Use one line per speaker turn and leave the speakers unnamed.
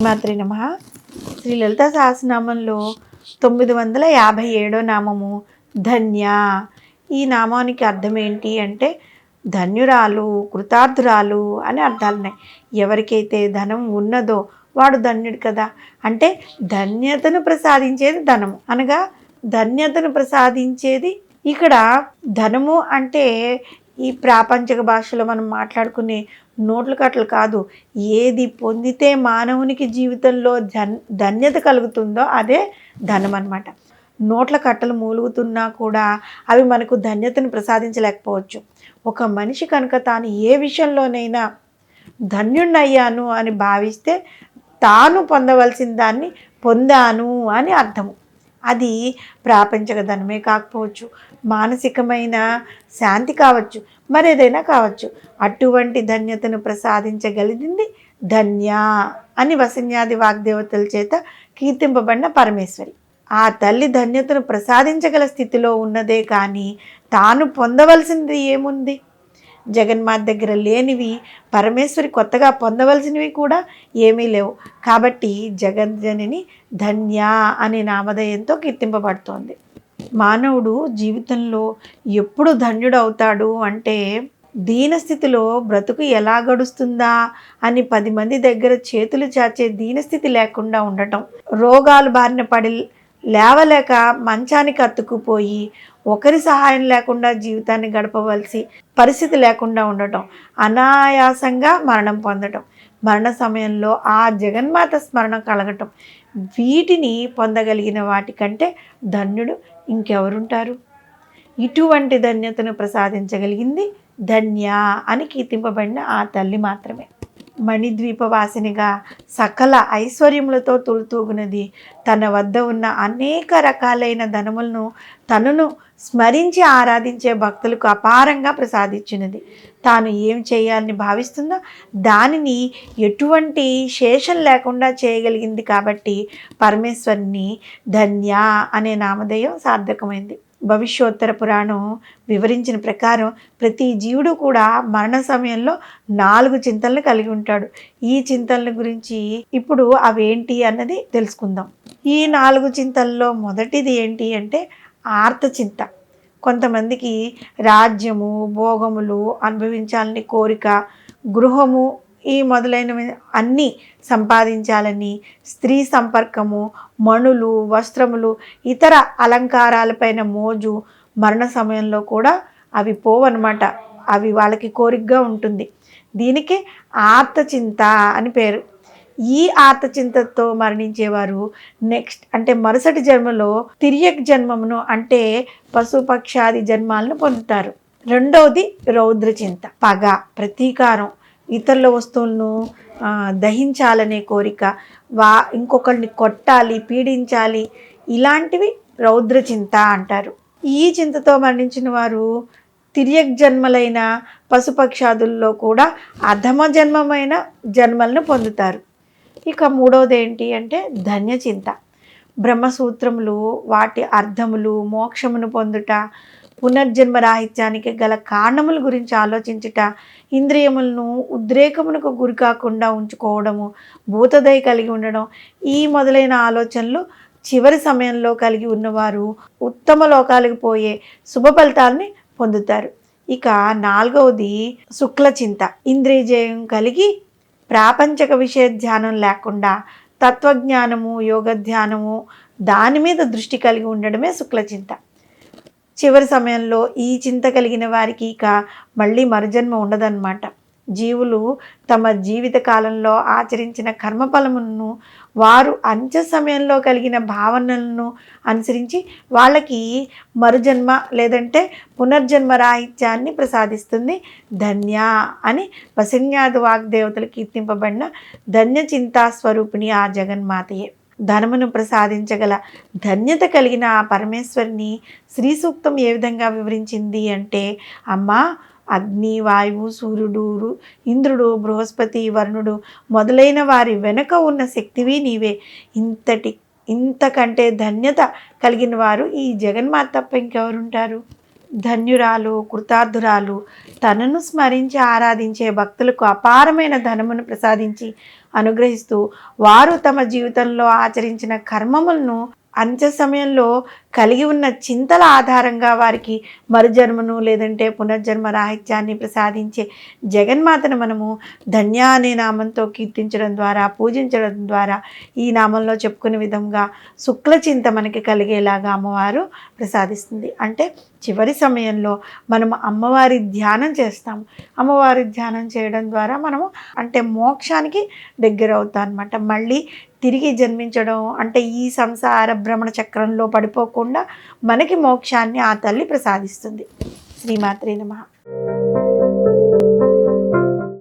శ్రీమాత్రే నమః. శ్రీ లలితా సహస్రనామంలో 957 నామము ధన్య. ఈ నామానికి అర్థం ఏంటి అంటే ధన్యురాలు, కృతార్థురాలు అని అర్థాలున్నాయి. ఎవరికైతే ధనం ఉన్నదో వాడు ధన్యుడు కదా. అంటే ధన్యతను ప్రసాదించేది ధనము, అనగా ధన్యతను ప్రసాదించేది. ఇక్కడ ధనము అంటే ఈ ప్రాపంచిక భాషలో మనం మాట్లాడుకునే నోట్ల కట్టలు కాదు. ఏది పొందితే మానవునికి జీవితంలో ధన్యత కలుగుతుందో అదే ధనం అన్నమాట. నోట్ల కట్టలు మూలుగుతున్నా కూడా అవి మనకు ధన్యతను ప్రసాదించలేకపోవచ్చు. ఒక మనిషి కనుక తాను ఏ విషయంలోనైనా ధన్యుణ్ణయ్యాను అని భావిస్తే తాను పొందవలసిన దాన్ని పొందాను అని అర్థము. అది ప్రాపంచిక ధనమే కాకపోవచ్చు, మానసికమైన శాంతి కావచ్చు, మరేదైనా కావచ్చు. అటువంటి ధన్యతను ప్రసాదించగలిగింది ధన్య అని వసిన్యాది వాగ్దేవతల చేత కీర్తింపబడిన పరమేశ్వరి. ఆ తల్లి ధన్యతను ప్రసాదించగల స్థితిలో ఉన్నదే కానీ తాను పొందవలసింది ఏముంది? జగన్మాత దగ్గర లేనివి పరమేశ్వరి కొత్తగా పొందవలసినవి కూడా ఏమీ లేవు. కాబట్టి జగజ్జనని ధన్య అనే నామధేయంతో కీర్తింపబడుతోంది. మానవుడు జీవితంలో ఎప్పుడు ధన్యుడు అవుతాడు అంటే దీనస్థితిలో బ్రతుకు ఎలా గడుస్తుందా అని 10 మంది దగ్గర చేతులు చాచే దీనస్థితి లేకుండా ఉండటం, రోగాలు బారిన పడి లేవలేక మంచానికి అతుక్కుపోయి ఒకరి సహాయం లేకుండా జీవితాన్ని గడపవలసి పరిస్థితి లేకుండా ఉండటం, అనాయాసంగా మరణం పొందటం, మరణ సమయంలో ఆ జగన్మాత స్మరణ కలగటం, వీటిని పొందగలిగిన వాటికంటే ధన్యుడు ఇంకెవరుంటారు? ఇటువంటి ధన్యతను ప్రసాదించగలిగింది ధన్య అని కీర్తింపబడిన ఆ తల్లి మాత్రమే. మణిద్వీపవాసినిగా సకల ఐశ్వర్యములతో తొలుతూగునది. తన వద్ద ఉన్న అనేక రకాలైన ధనములను తనను స్మరించి ఆరాధించే భక్తులకు అపారంగా ప్రసాదించినది. తాను ఏం చేయాలని భావిస్తుందో దానిని ఎటువంటి శేషం లేకుండా చేయగలిగింది. కాబట్టి పరమేశ్వరిని ధన్య అనే నామధేయం సార్థకమైంది. భవిష్యోత్తర పురాణం వివరించిన ప్రకారం ప్రతి జీవుడు కూడా మరణ సమయంలో 4 చింతలను కలిగి ఉంటాడు. ఈ చింతల గురించి ఇప్పుడు అవేంటి అన్నది తెలుసుకుందాం. ఈ 4 చింతల్లో మొదటిది ఏంటి అంటే ఆర్త చింత. కొంతమందికి రాజ్యము, భోగములు అనుభవించాలని కోరిక, గృహము ఈ మొదలైనవి అన్నీ సంపాదించాలని, స్త్రీ సంపర్కము, మణులు, వస్త్రములు, ఇతర అలంకారాలపైన మోజు మరణ సమయంలో కూడా అవి పోవన్నమాట. అవి వాళ్ళకి కోరికగా ఉంటుంది. దీనికి ఆర్తచింత అని పేరు. ఈ ఆర్తచింతతో మరణించేవారు నెక్స్ట్ అంటే మరుసటి జన్మలో తిర్యక్ జన్మమును అంటే పశుపక్షాది జన్మాలను పొందుతారు. రెండవది రౌద్రచింత, పగ, ప్రతీకారం, ఇతరుల వస్తువులను దహించాలనే కోరిక, ఇంకొకరిని కొట్టాలి, పీడించాలి, ఇలాంటివి రౌద్రచింత అంటారు. ఈ చింతతో మరణించిన వారు తిర్యక్ జన్మలైన పశుపక్షాదుల్లో కూడా అధమ జన్మమైన జన్మలను పొందుతారు. ఇక మూడవది ఏంటి అంటే ధన్యచింత. బ్రహ్మసూత్రములు, వాటి అర్థములు, మోక్షమును పొందుట, పునర్జన్మ రాహిత్యానికి గల కారణముల గురించి ఆలోచించుట, ఇంద్రియములను ఉద్రేకమునకు గురి కాకుండా ఉంచుకోవడము, భూతదయ కలిగి ఉండడం, ఈ మొదలైన ఆలోచనలు చివరి సమయంలో కలిగి ఉన్నవారు ఉత్తమ లోకాలకు పోయే శుభ ఫలితాలని పొందుతారు. ఇక నాలుగవది శుక్లచింత. ఇంద్రియజయం కలిగి ప్రాపంచక విషయ ధ్యానం లేకుండా తత్వజ్ఞానము, యోగ ధ్యానము దాని మీద దృష్టి కలిగి ఉండడమే శుక్లచింత. చివరి సమయంలో ఈ చింత కలిగిన వారికి ఇక మళ్ళీ మరుజన్మ ఉండదన్నమాట. జీవులు తమ జీవిత కాలంలో ఆచరించిన కర్మఫలములను వారు అంత్య సమయంలో కలిగిన భావనలను అనుసరించి వాళ్ళకి మరుజన్మ లేదంటే పునర్జన్మ రాహిత్యాన్ని ప్రసాదిస్తుంది ధన్య అని వసిన్యాది వాగ్దేవతలు కీర్తింపబడిన ధన్య చింతా స్వరూపిణి ఆ జగన్మాతయే. ధనమును ప్రసాదించగల ధన్యత కలిగిన ఆ పరమేశ్వరిని శ్రీ సూక్తం ఏ విధంగా వివరించింది అంటే, అమ్మా అగ్ని, వాయువు, సూర్యుడు, ఇంద్రుడు, బృహస్పతి, వరుణుడు మొదలైన వారి వెనుక ఉన్న శక్తివి నీవే. ఇంతకంటే ధన్యత కలిగిన వారు ఈ జగన్మాత తప్ప ఇంకెవరుంటారు? ధన్యురాలు, కృతార్థురాలు, తనను స్మరించి ఆరాధించే భక్తులకు అపారమైన ధనమును ప్రసాదించి అనుగ్రహిస్తూ వారు తమ జీవితంలో ఆచరించిన కర్మములను అంత్య సమయంలో కలిగి ఉన్న చింతల ఆధారంగా వారికి మరుజన్మను లేదంటే పునర్జన్మ రాహిత్యాన్ని ప్రసాదించే జగన్మాతను మనము ధన్య అనే నామంతో కీర్తించడం ద్వారా, పూజించడం ద్వారా ఈ నామంలో చెప్పుకునే విధంగా శుక్ల చింత మనకి కలిగేలాగా అమ్మవారు ప్రసాదిస్తుంది. అంటే చివరి సమయంలో మనము అమ్మవారి ధ్యానం చేస్తాము. అమ్మవారి ధ్యానం చేయడం ద్వారా మనము అంటే మోక్షానికి దగ్గర అవుతాం అనమాట. మళ్ళీ తిరిగి జన్మించడం అంటే ఈ సంసార భ్రమణ చక్రంలో పడిపోకుండా మనకి మోక్షాన్ని ఆ తల్లి ప్రసాదిస్తుంది. శ్రీమాత్రే నమః.